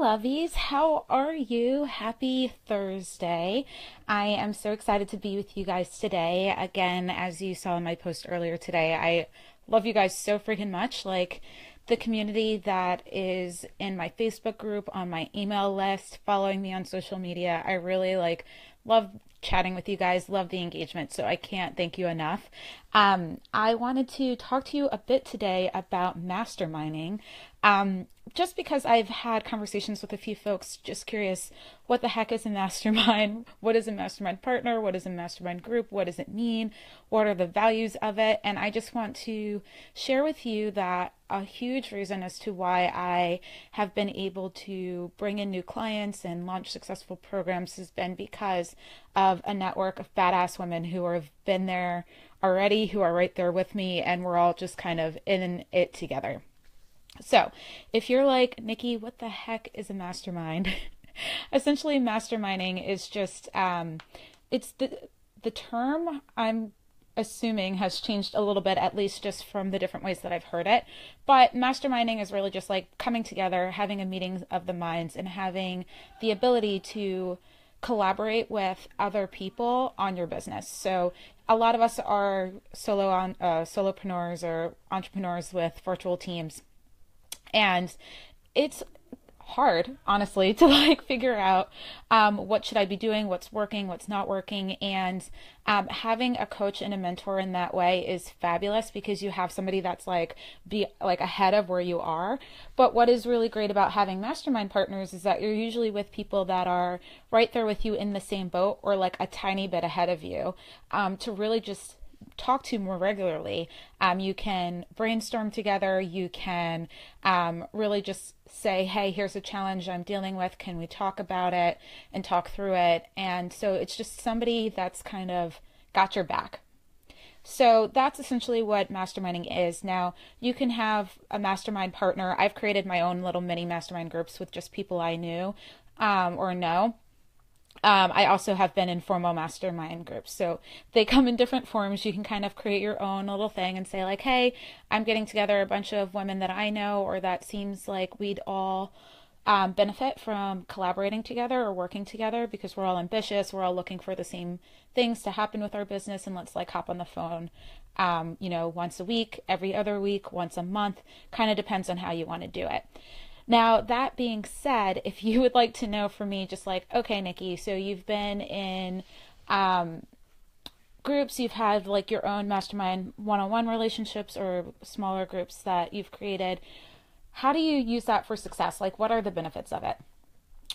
lovies. How are you? Happy Thursday. I am so excited to be with you guys today. Again, as you saw in my post earlier today, I love you guys so freaking much. Like the community that is in my Facebook group, on my email list, following me on social media. I really love chatting with you guys, love the engagement. So I can't thank you enough. I wanted to talk to you a bit today about masterminding. Just because I've had conversations with a few folks, just curious, what the heck is a mastermind? What is a mastermind partner? What is a mastermind group? What does it mean? What are the values of it? And I just want to share with you that a huge reason as to why I have been able to bring in new clients and launch successful programs has been because of a network of badass women who have been there already, who are right there with me, and we're all just kind of in it together. So if you're like, Nikki, what the heck is a mastermind? Essentially, masterminding is just, it's the term I'm assuming has changed a little bit, at least just from the different ways that I've heard it. But masterminding is really just like coming together, having a meeting of the minds, and having the ability to collaborate with other people on your business. So a lot of us are solopreneurs or entrepreneurs with virtual teams. And it's hard, honestly, to figure out what should I be doing, what's working, what's not working. And having a coach and a mentor in that way is fabulous because you have somebody that's be ahead of where you are. But what is really great about having mastermind partners is that you're usually with people that are right there with you in the same boat or a tiny bit ahead of you, to really just talk to more regularly. You can brainstorm together. You can really just say, hey, here's a challenge I'm dealing with. Can we talk about it and talk through it? And so it's just somebody that's kind of got your back. So that's essentially what masterminding is. Now, you can have a mastermind partner. I've created my own little mini mastermind groups with just people I knew or know. I also have been in formal mastermind groups. So they come in different forms. You can kind of create your own little thing and say hey, I'm getting together a bunch of women that I know or that seems like we'd all benefit from collaborating together or working together because we're all ambitious. We're all looking for the same things to happen with our business. And let's hop on the phone, once a week, every other week, once a month, kind of depends on how you want to do it. Now, that being said, if you would like to know from me, just okay, Nikki, so you've been in groups, you've had your own mastermind one-on-one relationships or smaller groups that you've created. How do you use that for success? What are the benefits of it?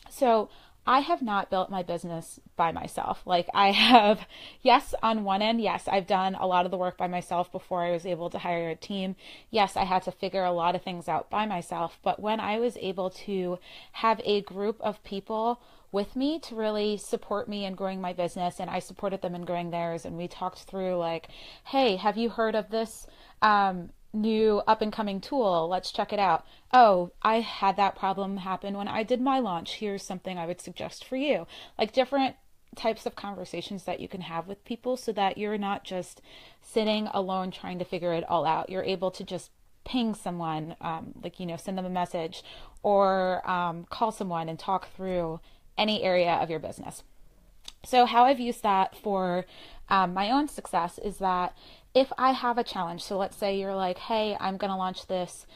So I have not built my business by myself. I have, yes, on one end, yes, I've done a lot of the work by myself before I was able to hire a team. Yes, I had to figure a lot of things out by myself. But when I was able to have a group of people with me to really support me in growing my business, and I supported them in growing theirs, and we talked through hey, have you heard of this new up and coming tool? Let's check it out. Oh, I had that problem happen when I did my launch. Here's something I would suggest for you. Different types of conversations that you can have with people so that you're not just sitting alone trying to figure it all out. You're able to just ping someone, send them a message or call someone and talk through any area of your business. So how I've used that for my own success is that if I have a challenge, so let's say you're hey, I'm going to launch this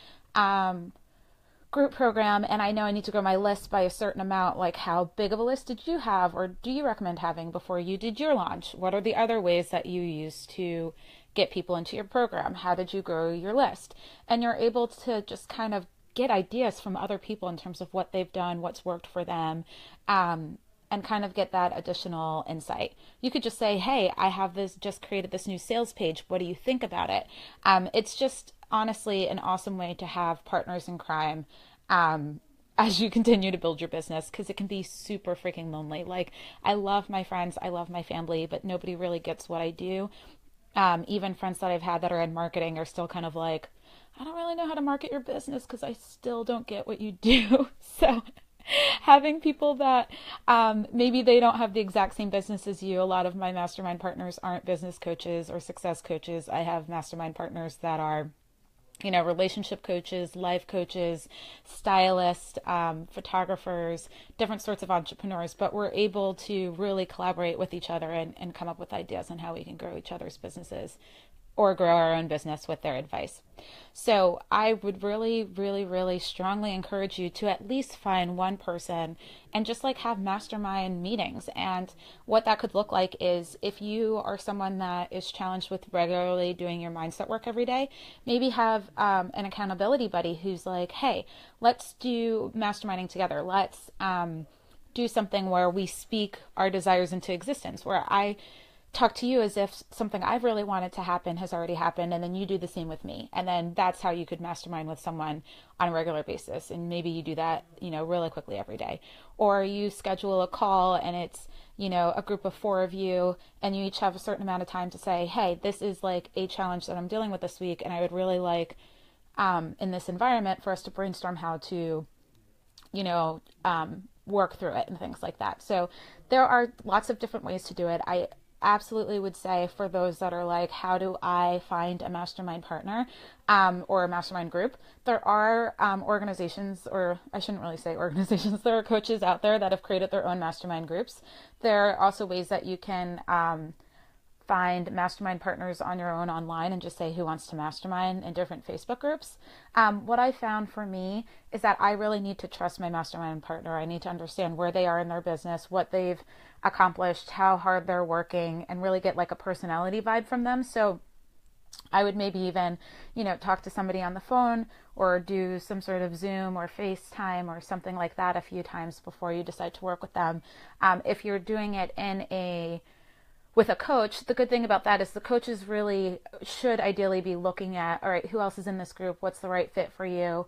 group program and I know I need to grow my list by a certain amount, how big of a list did you have or do you recommend having before you did your launch? What are the other ways that you use to get people into your program? How did you grow your list? And you're able to just kind of get ideas from other people in terms of what they've done, what's worked for them, and kind of get that additional insight. You could just say, hey, I have just created this new sales page. What do you think about it? It's just honestly an awesome way to have partners in crime as you continue to build your business, because it can be super freaking lonely. I love my friends, I love my family, but nobody really gets what I do. Even friends that I've had that are in marketing are still kind of I don't really know how to market your business because I still don't get what you do. So having people that maybe they don't have the exact same business as you. A lot of my mastermind partners aren't business coaches or success coaches. I have mastermind partners that are relationship coaches, life coaches, stylists, photographers, different sorts of entrepreneurs, but we're able to really collaborate with each other and come up with ideas on how we can grow each other's businesses or grow our own business with their advice. So I would really, really, really strongly encourage you to at least find one person and just like have mastermind meetings. And what that could look like is if you are someone that is challenged with regularly doing your mindset work every day, maybe have an accountability buddy who's like, hey, let's do masterminding together. Let's do something where we speak our desires into existence, where I talk to you as if something I've really wanted to happen has already happened, and then you do the same with me. And then that's how you could mastermind with someone on a regular basis. And maybe you do that, really quickly every day. Or you schedule a call and it's, a group of 4 of you, and you each have a certain amount of time to say, hey, this is like a challenge that I'm dealing with this week, and I would really like in this environment for us to brainstorm how to, work through it and things like that. So there are lots of different ways to do it. I absolutely would say for those that are like, how do I find a mastermind partner or a mastermind group? There are organizations, or I shouldn't really say organizations, there are coaches out there that have created their own mastermind groups. There are also ways that you can find mastermind partners on your own online and just say who wants to mastermind in different Facebook groups. What I found for me is that I really need to trust my mastermind partner. I need to understand where they are in their business, what they've accomplished, how hard they're working, and really get like a personality vibe from them. So I would maybe even, talk to somebody on the phone or do some sort of Zoom or FaceTime or something like that a few times before you decide to work with them. If you're doing it with a coach, the good thing about that is the coaches really should ideally be looking at, all right, who else is in this group? What's the right fit for you?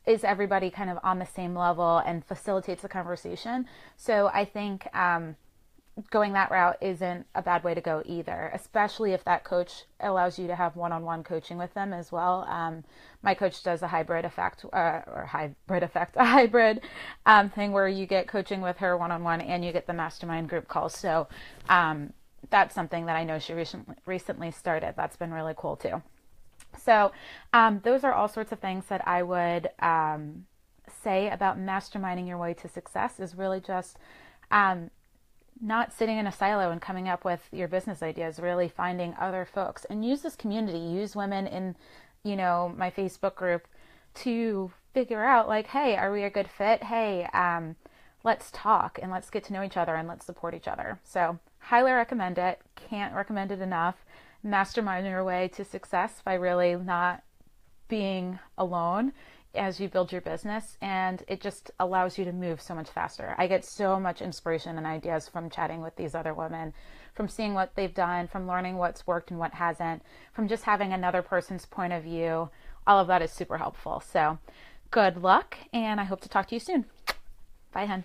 Is everybody kind of on the same level, and facilitates the conversation? So I think going that route isn't a bad way to go either, especially if that coach allows you to have one-on-one coaching with them as well. My coach does a hybrid thing where you get coaching with her one-on-one and you get the mastermind group calls. So that's something that I know she recently started. That's been really cool too. So those are all sorts of things that I would say about masterminding your way to success, is really just not sitting in a silo and coming up with your business ideas, really finding other folks, and use this community, use women in, my Facebook group to figure out like, hey, are we a good fit? Hey, let's talk and let's get to know each other and let's support each other. So highly recommend it. Can't recommend it enough. Mastermind your way to success by really not being alone as you build your business, and it just allows you to move so much faster. I get so much inspiration and ideas from chatting with these other women, from seeing what they've done, from learning what's worked and what hasn't, from just having another person's point of view. All of that is super helpful. So good luck, and I hope to talk to you soon. Bye, hun.